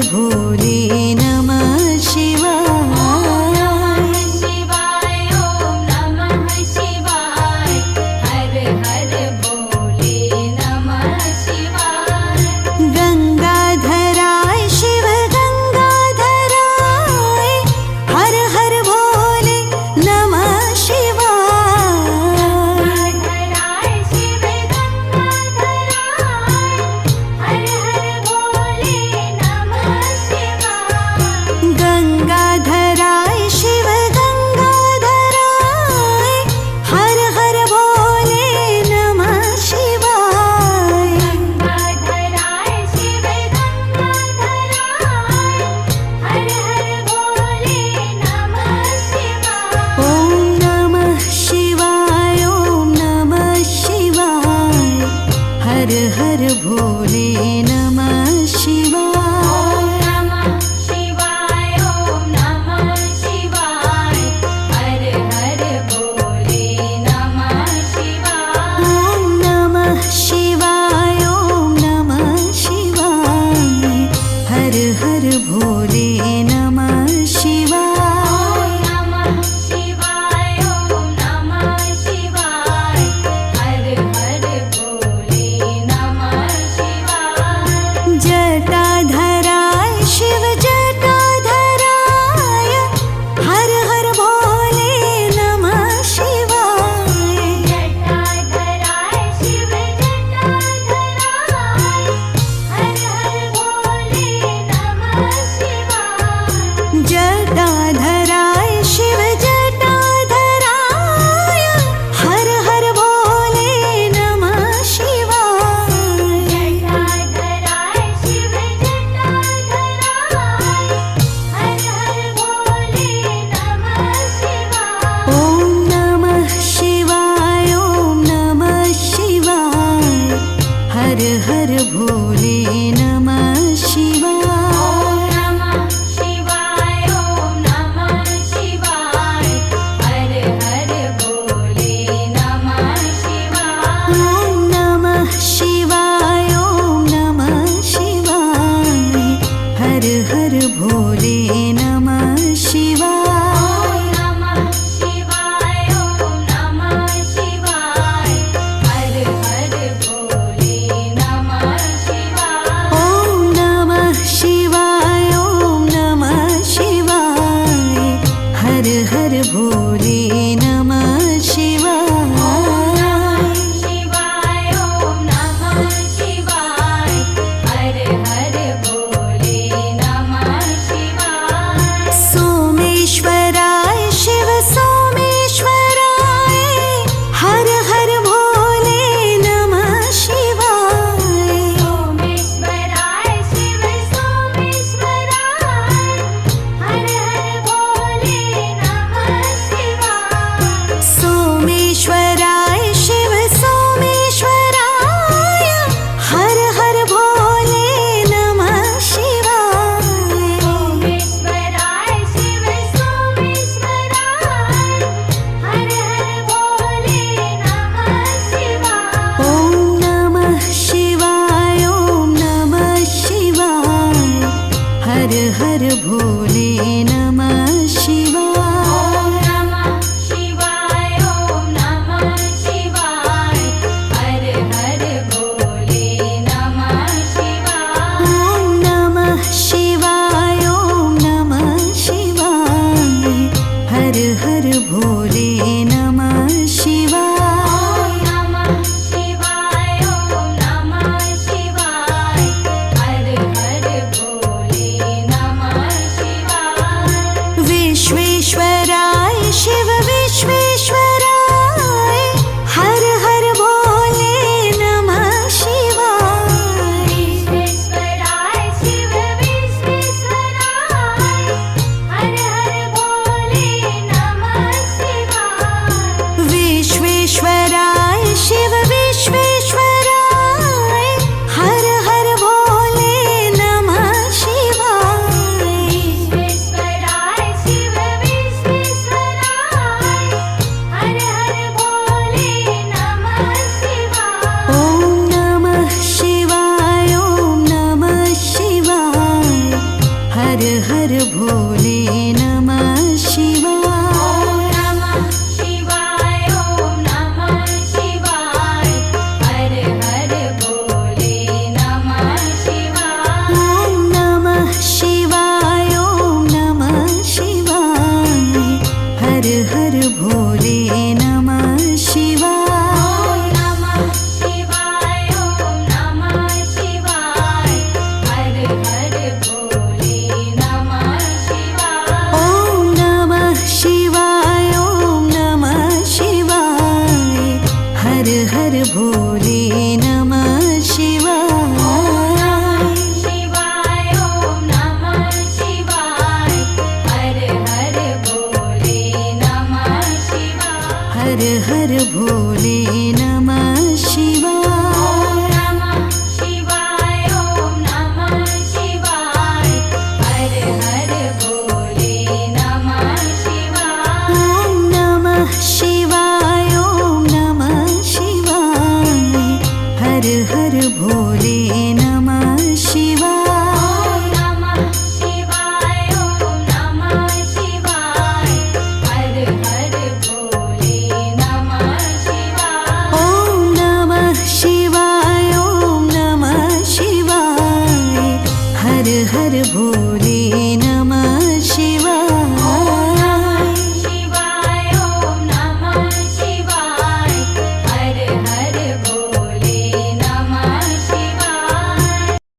भोले नमः शिवाय। ओम नमः शिवाय हर हर भोले नमः शिवाय। गंगाधराय शिव गंगाधराय हर हर भोले नमः शिवाय। गंगाधराय शिव गंगाधराय हर हर भोले नमः शिवाय। गंगाधराय शिव गंगाधराय हर हर भोले नमः शिवाय। गंगाधराय शिव गंगाधराय हर हर भोले नमः शिवाय। ओम नमः शिवाय ओम नमः शिवाय हर हर भोले नमः शिवाय। नमः शिवाय ओम नमः शिवाय हर हर भोले नमः शिवाय। ओम नमः शिवाय ओम नमः शिवाय हर हर भोले नमः शिवाय। नमः शिवाय ओम नमः शिवाय हर हर भोले नमः शिवाय। जटाधराय शिव जटाधराय हर हर भोले नमः शिवाय। जटाधराय शिव जटाधराय हर हर भोले नमः शिवाय। जटाधराय शिव जटाधराय हर हर भोले नमः शिवाय। जटाधराय शिव जटाधराय हर हर भोले नमः शिवाय। ओम नमः शिवाय ओम नमः शिवाय हर हर भोले नमः शिवाय। नमः शिवाय ओम नमः शिवाय हर हर भोले नमः शिवाय। ओम नमः शिवाय ओम नमः शिवाय हर हर भोले नमः शिवाय। नमः शिवाय ओम नमः शिवाय हर हर भोले नमः शिवाय। ओम नमः शिवाय ओम नमः शिवाय हर हर भोले नमः शिवाय। शिवाय ओम नमः शिवाय हर हर भोले नमः शिवाय। सोमेश्वराय शिव सोमेश्वराय हर हर भोले नमः शिवाय। सोमेश्वराय शिव सोमेश्वराय हर हर भोले नमः शिवाय। सोमेश्वराय शिव सोमेश्वराय हर हर भोले नमः शिवाय। सोमेश्वराय शिव सोमेश्वराय हर हर भोले नमः शिवाय। ओम नमः शिवाय ओम नमः शिवाय हर हर भोले नमः शिवाय। नमः शिवाय ओम नमः शिवाय हर हर भोले नमः शिवाय। ओम नमः शिवाय ओम नमः शिवाय हर हर भोले नमः शिवाय। नमः शिवाय ओम नमः शिवाय हर हर भोले नमः शिवाय। हर हर भोले नमः